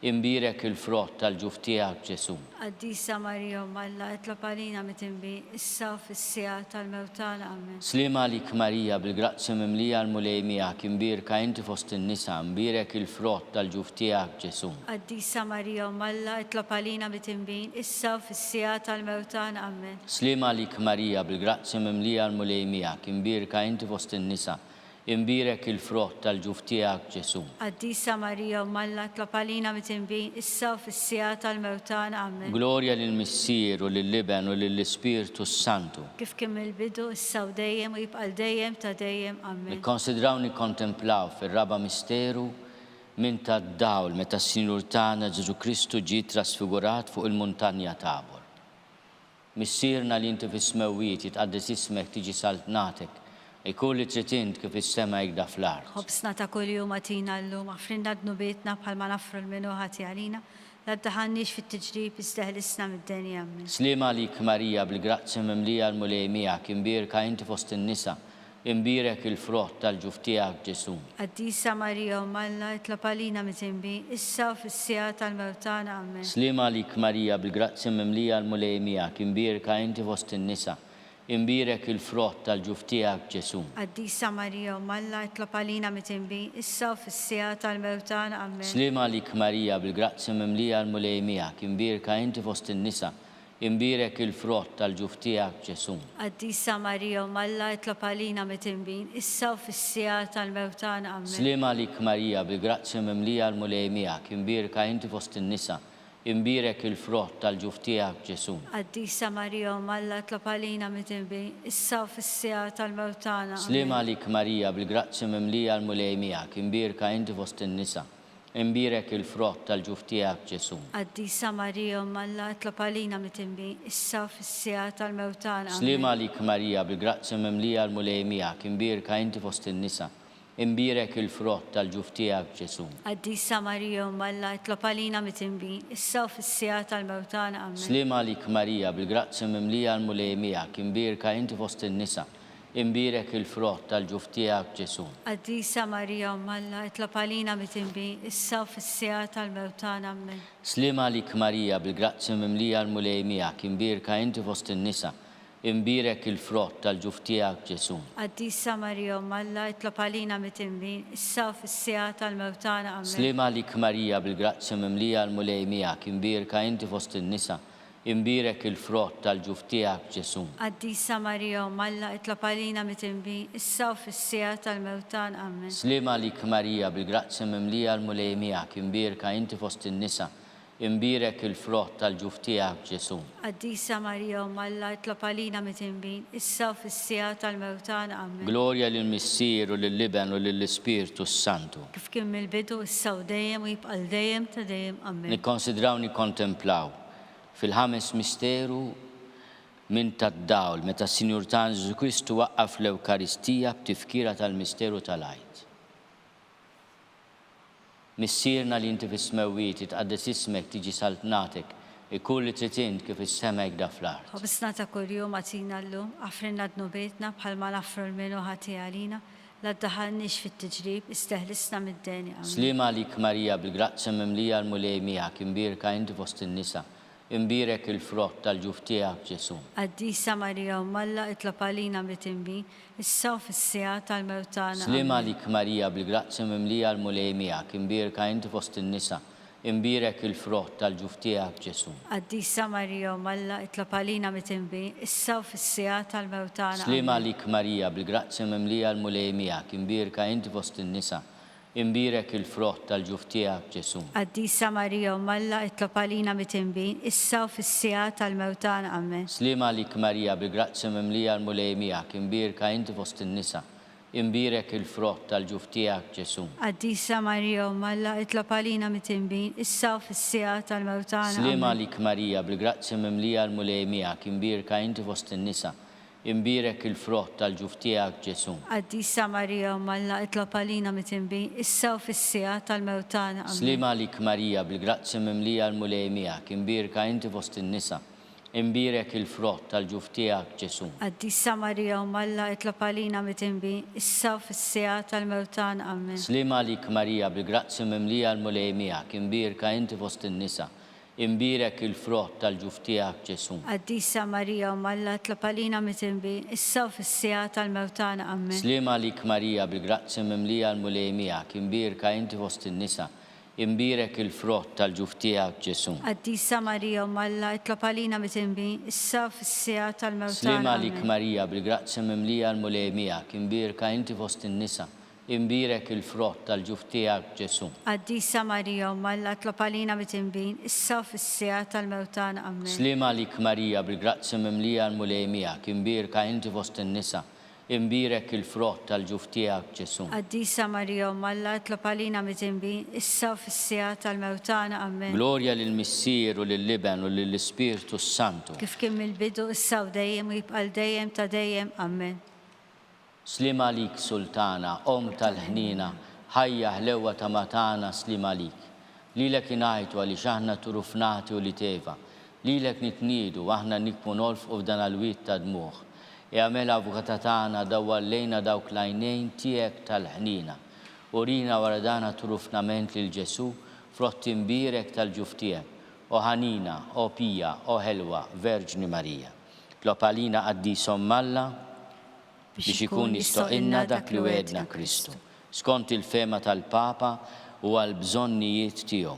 Speaker 2: imbirek il-frott tal-ġuf tiegħek Ġesu.
Speaker 3: Qaddisa Marija Umm Alla itlob għalina mit-tinbi, issa u fis-sija tal-mewtana. Amen.
Speaker 2: Slima lik Marija, bil-grazzi mimlija l-mulej miegħek, imbirka inti fost in-nisa, imbirek il-frott tal-ġuf tiegħek Ġesu.
Speaker 3: Qaddisa Marija Umm Alla itlob għalina mit-tinbi, issa u fis-sija tal-mewtana. Amen.
Speaker 2: Slima lik Marija, bil-grazzi mimlija l-mulej miegħek, imbirka inti fost in-nisa, imbirek il-frott tal-ġuf tiegħek Ġesu.
Speaker 3: Qaddisa Marija Umm Alla itlob għalina mit-tinbi, issa u fis-sija tal-mewtana. Amen.
Speaker 2: Glorja lill-Missier u lill-Liben u lill-Ispiritu Santu.
Speaker 3: Kif kien mill-bidu, issa u dejjem u jibqa' dejjem ta' dejjem. Amen.
Speaker 2: Nikkonsidraw nikkontemplaw fir-raba misteru minn tad-dawl meta s-Sinjur tagħna Ġesu Kristu ġie trasfigurat fuq il-muntanja Tabor. Missierna li inti fis-smewwiet jitqaddes ismek tiġi salbnatek, ikun li trid int kif is-sema jgda fl-art.
Speaker 3: Ħobsna ta' kuljum għatina llum, għafrinna d-nubietna bħalma nafru l-minuħati għalina, la taħannix fit-tiġrib isteħlisna mid-deni. Amen.
Speaker 2: Slima lik Marija, bil-grazzi mimlija l-mulej miegħek, imbirka inti fost in-nisa, imbirek il-frott tal-ġuf tiegħek Ġesu.
Speaker 3: Qaddisa Marija Umm Alla, itlob għalina mit-tinbi, issa u fis-sija tal-mewtana. Amen.
Speaker 2: Slima lik Marija bil-grazzi mimlija l-mulej miegħek, imbirka inti fost in-nisa, imbirek il-frott tal-ġuf tiegħek Ġesu.
Speaker 3: Qaddisa Marija Umm Alla, itlob għalina mit-tinbi, issa u fis-sija tal-mewtana. Amen.
Speaker 2: Slima lik Marija bil-grazzi mimlija l-mulej miegħek, imbirka inti fost in-nisa, imbirek il-frott tal-ġuf tiegħek Ġesu.
Speaker 3: Qaddisa Marija Umm Alla, itlob għalina mit-tinbi, issa u fis-sija tal-mewtana. Amen.
Speaker 2: Slima lik Marija bil-grazzi mimlija l-mulej miegħek, imbirka inti fost in-nisa, imbirek il-frott tal-ġuf tiegħek Ġesu.
Speaker 3: Qaddisa Marija Umm Alla, itlob għalina mit-tinbi, issa u fis-sija tal-mewtana. Amen.
Speaker 2: Slima lik Marija bil-grazzi mimlija l-mulej miegħek, imbirka inti fost in-nisa, imbirek il-frott tal-ġuf tiegħek Ġesu.
Speaker 3: Qaddisa Marija Umm Alla, itlob għalina mit-tinbi, issa u fis-sija tal-mewtana. Amen.
Speaker 2: Slima lik Marija bil-grazzi mimlija l-mulej miegħek, imbirka inti fost in-nisa, imbirek il-frott tal-ġuf tiegħek Ġesu.
Speaker 3: Qaddisa Marija Umm Alla, itlob għalina mit-tinbi, issa u fis-sija tal-mewtana. Amen.
Speaker 2: Slima lik Marija bil-grazzi mimlija l-mulej miegħek, imbirka inti fost in-nisa, imbirek il-frott tal-ġuf tiegħek Ġesu.
Speaker 3: Qaddisa Marija Umm Alla, itlob għalina mit-tinbi, issa u fis-sija tal-mewtana. Amen.
Speaker 2: Slima lik Marija bil-grazzi mimlija l-mulej miegħek, imbirka inti fost in-nisa, imbirek il-frott tal-ġuf tiegħek Ġesu.
Speaker 3: Qaddisa Marija Umm Alla, itlob għalina mit-tinbi, issa u fis-sija tal-mewtana. Amen.
Speaker 2: Slima lik Marija bil-grazzi mimlija l-mulej miegħek, imbirka inti fost in-nisa, imbirek il-frott tal-ġuf tiegħek Ġesu.
Speaker 3: Qaddisa Marija Umm Alla, itlob għalina mit-tinbi, issa u fis-sija tal-mewtana. Amen.
Speaker 2: Slima lik Marija bil-grazzi mimlija l-mulej miegħek, imbirka inti fost in-nisa, imbirek il-frott tal-ġuf tiegħek Ġesu.
Speaker 3: Qaddisa Marija Umm Alla, itlob għalina mit-tinbi, issa u fis-sija tal-mewtana. Amen.
Speaker 2: Glorja lill-Missier u lill-Liben u lill-Ispirtu Santu.
Speaker 3: Kif kien mill-bidu, issa u dejjem u jibqa' dejjem ta' dejjem. Amen.
Speaker 2: Nikkonsidraw nikkontemplaw fil-ħames misteru minn tad-dawl meta s-Sinjur tagħna Ġesu Kristu waqqaf l-Ewkaristija b'tifkira tal-misteru tal-għajt. Missierna li inti fis-smewwiet itqaddes ismek tiġi saltnatek ikun li trid int kif is-semek da fl-art.
Speaker 3: Ħobisna ta' kuljum għatina llum, għafrinna dnubietna bħalma naffru l-minu ħati għalina, la ddaħalniex fit-tiġrib, isteħlisna mid-deni. Amen.
Speaker 2: Slima lik Marija bil-grazzi mimlija l-mulej miegħek, imbirka inti fost in-nisa, imbirek il-frott tal-ġuf tiegħek Ġesu.
Speaker 3: Qaddisa Marija Umm Alla, itlob għalina mit-tinbi, issa u fis-sija tal-mewtana.
Speaker 2: Slima lik Marija bil-grazzi mimlija l-mulej miegħek, imbirka inti fost in-nisa, imbirek il-frott tal-ġuf tiegħek Ġesu.
Speaker 3: Qaddisa Marija Umm Alla, itlob għalina mit-tinbi, issa u fis-sija tal-mewtana.
Speaker 2: Slima lik Marija bil-grazzi mimlija l-mulej miegħek, imbirka inti fost in-nisa, imbirek il-frott tal-ġuf tiegħek Ġesu.
Speaker 3: Qaddisa Marija Umm Alla, itlob għalina mit-tinbi, issa u fis-sija tal-mewtana. Amen.
Speaker 2: Slima lik Marija bil-grazzi mimlija l-mulej miegħek, imbirka inti fost in-nisa, imbirek il-frott tal-ġuf tiegħek Ġesu.
Speaker 3: Qaddisa Marija Umm Alla, itlob għalina mit-tinbi, issa u fis-sija tal-mewtana.
Speaker 2: Slima lik Marija bil-grazzi mimlija l-mulej miegħek, imbirka inti fost in-nisa, imbirek il-frott tal-ġuf tiegħek Ġesu.
Speaker 3: Qaddisa Marija Umm Alla, itlob għalina mit-tinbi, issa u fis-sija tal-mewtana. Amen.
Speaker 2: Slima lik Marija bil-grazzi mimlija l-mulej miegħek, imbirka inti fost in-nisa, imbirek il-frott tal-ġuf tiegħek Ġesu.
Speaker 3: Qaddisa Marija Umm Alla, itlob għalina mit-tinbi, issa u fis-sija tal-mewtana. Amen.
Speaker 2: Slima lik Marija bil-grazzi mimlija l-mulej miegħek, imbirka inti fost in-nisa, imbirek il-frott tal-ġuf tiegħek Ġesu.
Speaker 3: Qaddisa Marija Umm Alla, itlob għalina mit-tinbi, issa u fis-sija tal-mewtana. Amen.
Speaker 2: Slima lik Marija bil-grazzi mimlija l-mulej miegħek, imbirka inti fost in-nisa, imbirek il-frott tal-ġuf tiegħek Ġesu.
Speaker 3: Qaddisa Marija Umm Alla, itlob għalina mit-tinbi, issa u fis-sija tal-mewtana.
Speaker 2: Slima lik
Speaker 3: Amen.
Speaker 2: Marija bil-grazzi mimlija l-mulej miegħek, imbirka inti fost in-nisa, imbirek il-frott tal-ġuf tiegħek Ġesu.
Speaker 3: Qaddisa Marija Umm Alla, itlob għalina mit-tinbi, issa u fis-sija tal-mewtana. Amen.
Speaker 2: Slima lik Marija bil-grazzi mimlija l-mulej miegħek, imbirka inti fost in-nisa, imbirek il-frott tal-ġuf tiegħek Ġesu.
Speaker 3: Qaddisa Marija Umm Alla, itlob għalina mit-tinbi, issa u fis-sija tal-mewtana. Amen.
Speaker 2: Glorja lill-Missier u lill-Liben u lill-Ispirtu Santu.
Speaker 3: Kif kien mill-bidu, issa u dejjem u jibqa' dejjem ta' dejjem. Amen.
Speaker 2: Slima lik Sultana, Om tal-ħnina, ħajja ħlewa ta' matana slima lik. Lilek inajtu għaliex aħna turufnati u li teva. Lilek nitniedu aħna nikbu nolfqu f'dan għal-wiet ta' dmuħ. Għamela avukata tagħna dawwallejna dawk l-għajnejn tiegħek tal-ħnina. Urina wara dana turufnament lil Ġesu frott imbirek tal-ġuf tiegħek. O ħanina, o pija, o ħelwa, Verġni Marija. Tlopalina qaddisom Malla biex ikun jistoqilna dak li wedna Kristu. Skont il-fema tal-Papa u għal-bżonnijiet tiegħu.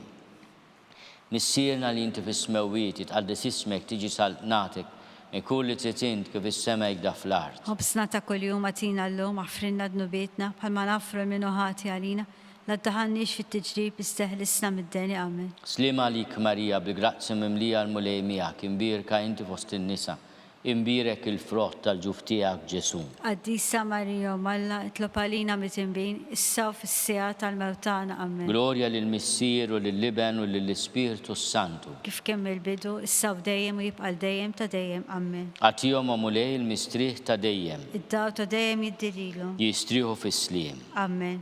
Speaker 2: Missierna li inti fis-smewwiet jitqaddis ismek tiġi saltnatek ikun li tritint kif is-sema jgħidha fl-art.
Speaker 3: Ħobsna ta' kuljum għatina l-lum għafrinna d-nubietna bħalma nafru minnu ħati għalina la taħannix fit-tiġrib isteħlisna mid-deni amen.
Speaker 2: Slima lik Marija bil-grazzi mimlija l-mulej miegħek imbirka inti fost in-nisa. Imbirek il-frott tal-ġuf tiegħek Ġesu.
Speaker 3: Qaddisa Marija Malla itlob għalina mit-imbin issa u fis-sija tal-mewtana amen.
Speaker 2: Glorja lill-Missier u lill-Liben u lill-Ispirtu Santu.
Speaker 3: Kif kemm il-bidu issa u dejjem u jibqa' dejjem ta' dejjem amen.
Speaker 2: Għatihom mulej il-mistrieħ ta' dejjem.
Speaker 3: Id-daw ta' dejjem jiddirilhom.
Speaker 2: Jistrieħu fis-sliem.
Speaker 3: Amen.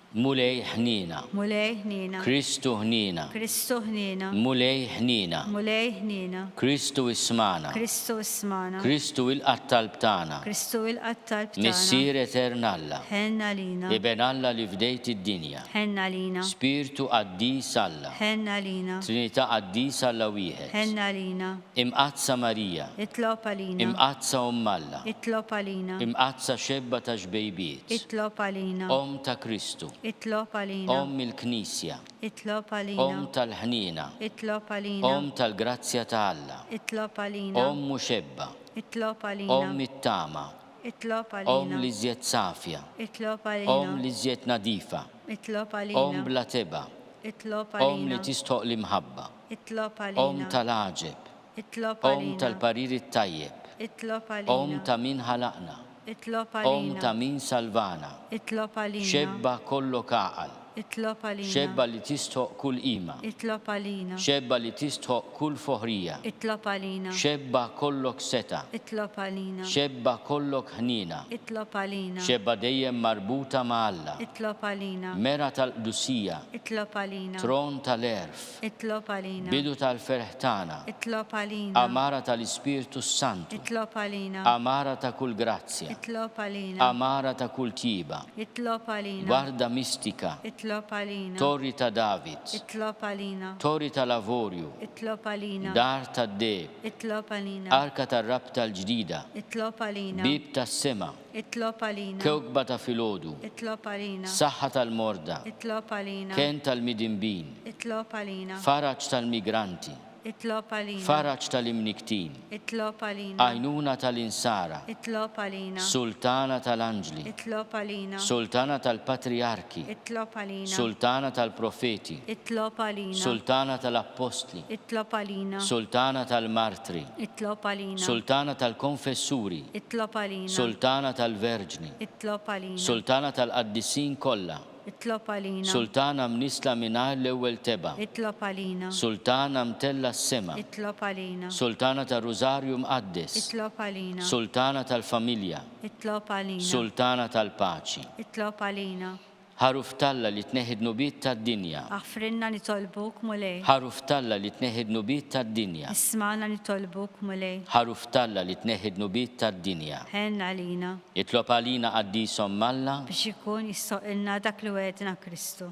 Speaker 2: Mulej ħnina.
Speaker 3: Mulej ħnina.
Speaker 2: Kristu ħnina.
Speaker 3: Kristu ħnina.
Speaker 2: Mulej ħnina.
Speaker 3: Mulej ħnina.
Speaker 2: Kristu ismana.
Speaker 3: Kristu ismana.
Speaker 2: Kristu il-qattalb tagħna.
Speaker 3: Kristu il-qattalb tagħna.
Speaker 2: Missier eternalla.
Speaker 3: Ħenna lina.
Speaker 2: Iben Alla li fdejt id-dinja.
Speaker 3: Ħenna lina.
Speaker 2: Spiritu qaddis Alla.
Speaker 3: Ħenna lina.
Speaker 2: Trinità qaddis Alla wieħed.
Speaker 3: Ħenna lina.
Speaker 2: Imqazza Marija.
Speaker 3: Itlob għalina.
Speaker 2: Imqazza Alla.
Speaker 3: Itlob għalina.
Speaker 2: Imqazza xebba ta' ġbejbiet.
Speaker 3: Itlob għalina.
Speaker 2: Ta' Kristu.
Speaker 3: Itlob għalina.
Speaker 2: Il-Knisja.
Speaker 3: Itlob għalina.
Speaker 2: Tal-ħnina.
Speaker 3: Itlob għalina.
Speaker 2: Tal-grazzja ta' Alla.
Speaker 3: Itlob għalina.
Speaker 2: Muxebba.
Speaker 3: Itlob għalina.
Speaker 2: It-tama.
Speaker 3: Itlob għalina.
Speaker 2: Li żjed safja.
Speaker 3: Itlob għalina.
Speaker 2: Li żjed nadifa.
Speaker 3: Itlob għalina.
Speaker 2: Bla teba.
Speaker 3: Itlob għalina.
Speaker 2: Li tistoq l-imħabba.
Speaker 3: Itlob għalina.
Speaker 2: Tal-aġeb.
Speaker 3: Itlob għalina.
Speaker 2: Tal-parir it-tajjeb.
Speaker 3: Itlob għalina.
Speaker 2: Ta' min ħalaqna.
Speaker 3: Itlob għalina.
Speaker 2: Ta' min salvana.
Speaker 3: Itlob għalina.
Speaker 2: Xebba kollok għaqal.
Speaker 3: Itlob għalina.
Speaker 2: Xebba li tistħoq kull qima.
Speaker 3: Itlob għalina.
Speaker 2: Xebba li tistħoq kull foħrija.
Speaker 3: Itlob għalina.
Speaker 2: Xebba kollok seta.
Speaker 3: Itlob għalina.
Speaker 2: Xebba kollok ħnina.
Speaker 3: Itlob għalina.
Speaker 2: Xebba dejjem marbuta ma' Alla.
Speaker 3: Itlob għalina.
Speaker 2: Mera tal-qdusija.
Speaker 3: Itlob għalina.
Speaker 2: Tron tal-erf.
Speaker 3: Itlob għalina.
Speaker 2: Bidu tal-ferħtana.
Speaker 3: Itlob għalina.
Speaker 2: Amara tal-Ispirtu Santu.
Speaker 3: Itlob għalina.
Speaker 2: Amara ta' kull grazzja.
Speaker 3: Itlob għalina.
Speaker 2: Amara ta' kull tiba.
Speaker 3: Itlob għalina.
Speaker 2: Guarda mistika.
Speaker 3: Itlob għalina.
Speaker 2: Torri ta' David.
Speaker 3: Itlob għalina.
Speaker 2: Torri ta' Lavorju.
Speaker 3: Itlob għalina.
Speaker 2: Dar ta' Deb.
Speaker 3: Itlob għalina.
Speaker 2: Arka ta' Rab tal-ġdida.
Speaker 3: Itlob għalina.
Speaker 2: Bib ta' sema.
Speaker 3: Itlob għalina.
Speaker 2: Kewkba ta' filodu.
Speaker 3: Itlob għalina.
Speaker 2: Saħħa tal-morda.
Speaker 3: Itlob għalina.
Speaker 2: Ken tal-midimbin.
Speaker 3: Itlob għalina.
Speaker 2: Faraġ tal-migranti.
Speaker 3: Itlob għalina.
Speaker 2: Faraġ tal-imniktin.
Speaker 3: Itlob għalina.
Speaker 2: Għajnuna tal-insara.
Speaker 3: Itlob għalina.
Speaker 2: Sultana tal-anġli.
Speaker 3: Itlob għalina.
Speaker 2: Sultana tal-patriarki.
Speaker 3: Itlob għalina.
Speaker 2: Sultana tal-profeti.
Speaker 3: Itlob għalina.
Speaker 2: Sultana tal-apostli.
Speaker 3: Itlob għalina.
Speaker 2: Sultana tal-martri.
Speaker 3: Itlob għalina.
Speaker 2: Sultana tal-konfessuri.
Speaker 3: Itlob għalina.
Speaker 2: Sultana tal-verġni.
Speaker 3: Itlob għalina.
Speaker 2: Sultana tal-qaddissin kollha.
Speaker 3: Itlob għalina.
Speaker 2: Sultana mnisla mingħajr l-ewwel teba.
Speaker 3: Itlob għalina.
Speaker 2: Sultana mtella s-sema.
Speaker 3: Itlob għalina.
Speaker 2: Sultana tal-Rużarju mqaddes.
Speaker 3: Itlob għalina.
Speaker 2: Sultana tal-familja.
Speaker 3: Itlob għalina.
Speaker 2: Sultana tal-paċi.
Speaker 3: Itlob għalina.
Speaker 2: Ħaruf talla li tneħid nubiet tad-dinja.
Speaker 3: Aħfrinna nitolbuk mulej.
Speaker 2: Ħaruf talla li tneħid nubiet tad-dinja.
Speaker 3: Ismana nitolbuk mulej.
Speaker 2: Ħaruf talla li tneħid nubiet tad-dinja.
Speaker 3: Ħenna għalina.
Speaker 2: Itlob għalina qaddisom Malla
Speaker 3: biex ikun jistoqilna dak li wedna Kristu.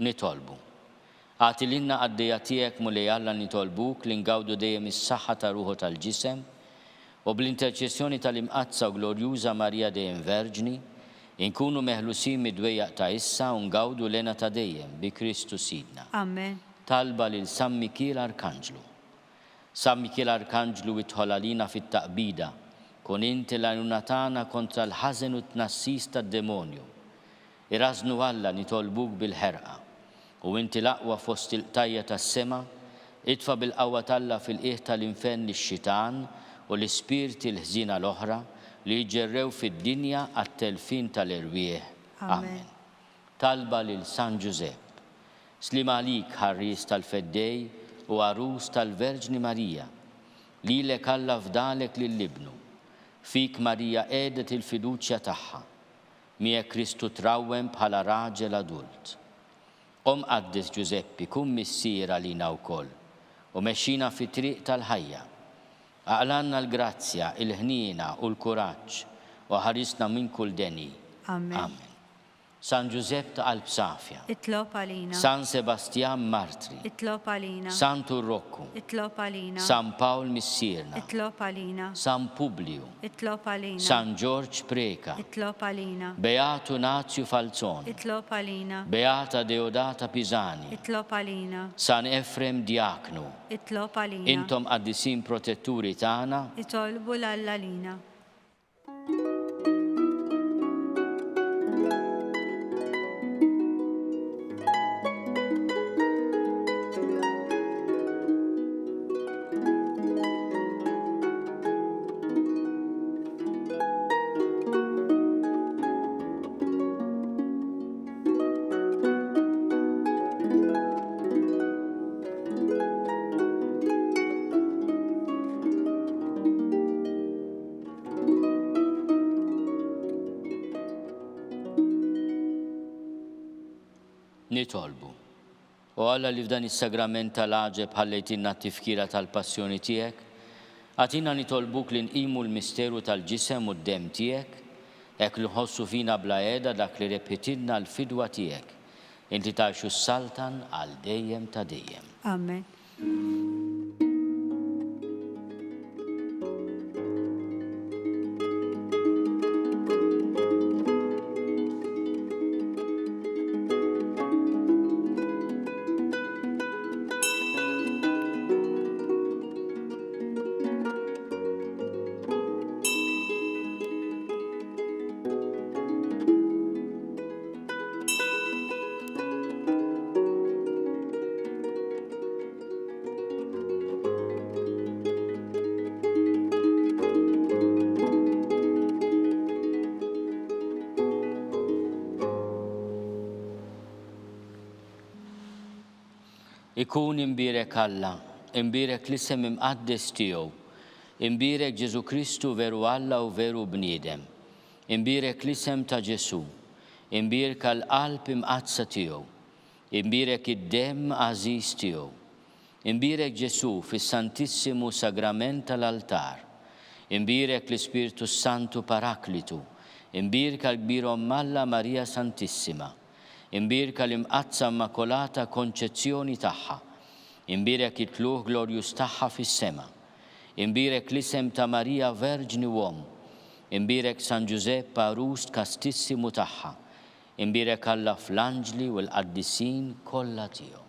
Speaker 2: Nitolbu. Għatilinna għaddejja tiegħek mulej Alla nitolbuk li ngawdu dejjem is-saħħa ta' ruħu tal-ġisem u bl-interċessjoni tal-imqazza u glorjuża Marija dejjem Verġni inkunu meħlusin mid-dwejjaq ta' issa u ngawdu lena ta' dejjem bi Kristu Sidna.
Speaker 3: Amen.
Speaker 2: Talba lil San Mikiel Arkanġlu. San Mikiel Arkanġlu idħol għalina fit-taqbida, kun inti l-għajnuna tagħna kontra l-ħażen u t-tnassis tad-demonju. Irażnu Alla nitolbuk bil-ħerqa u inti l-aqwa fost il-qtajja tas-sema, idfa bil-qawwa talla fil-qiegħ tal-infern lix-xitan u l-ispirti l-ħżina l-oħra li jġerrew fid-dinja għat-telfin tal-irwieħ. Amen. Talba lil San Giuseppe. Slima għalik ħarris tal-feddej u għarus tal-Verġni Marija. Lilek Alla fdalek lill-ibnu. Fik Marija għedet il-fiduċja tagħha. Miegħek Kristu trawwem bħala raġel adult. Qaddis Giuseppi kun missier għalina wkoll u mexxina fi triq tal-ħajja. Aqlanna l-grazzja, il-ħnina u l-kuraġġ u ħarisna minn kull deni.
Speaker 3: Amen.
Speaker 2: San Giuseppe ta' Qalb Safja,
Speaker 3: Itlob għalina.
Speaker 2: San Sebastian Martri,
Speaker 3: Itlob għalina.
Speaker 2: San Turrokku,
Speaker 3: Itlob għalina.
Speaker 2: San Pawl Missirna,
Speaker 3: Itlob għalina.
Speaker 2: San Publiu,
Speaker 3: Itlob għalina.
Speaker 2: San George Preka,
Speaker 3: Itlob għalina.
Speaker 2: Beatu Nazio Falzoni,
Speaker 3: Itlob għalina.
Speaker 2: Beata Deodata Pisani,
Speaker 3: Itlob għalina.
Speaker 2: San Efrem Diaknu,
Speaker 3: Itlob għalina.
Speaker 2: intom qaddisin protetturi tagħna,
Speaker 3: Itolbu l-għallalina.
Speaker 2: nitolbu. U Alla li f'dan is-sagrament tal-għaġeb ħallejtinna t-tifkira tal-passjoni tiegħek, għatina nitolbuk li nqimu l-misteru tal-ġisem u d-dem tiegħek, hekk li nħossu fina bla qiegħda dak li repetilna l-fidwa tiegħek. Inti tgħixu s-saltan għal dejjem ta' dejjem.
Speaker 3: Amen.
Speaker 2: Ikun imbirek Alla, imbirek l-isem imqaddes tiegħu, imbirek Ġesu Kristu veru Alla u veru bniedem, imbirek l-isem ta' Ġesu, imbirek l-qalb imqazza tiegħu, imbirek id-dem għażiż tiegħu, imbirek Ġesu fis-Santissimu Sagrament tal-altar, imbirek l-Ispiritu Santu Paraklitu, imbirek l-kbir Alla Marija Santissima, imbirka l-imqazza immakolata konċezzjoni tagħha, imbirek it-tluħ glorjus tagħha fis-sema, imbirek l-isem ta' Marija Verġni Uom, imbirek San Giuseppe Arust kastissimu tagħha, imbirek Alla fl-anġli u l-qaddisin kollha tiegħu.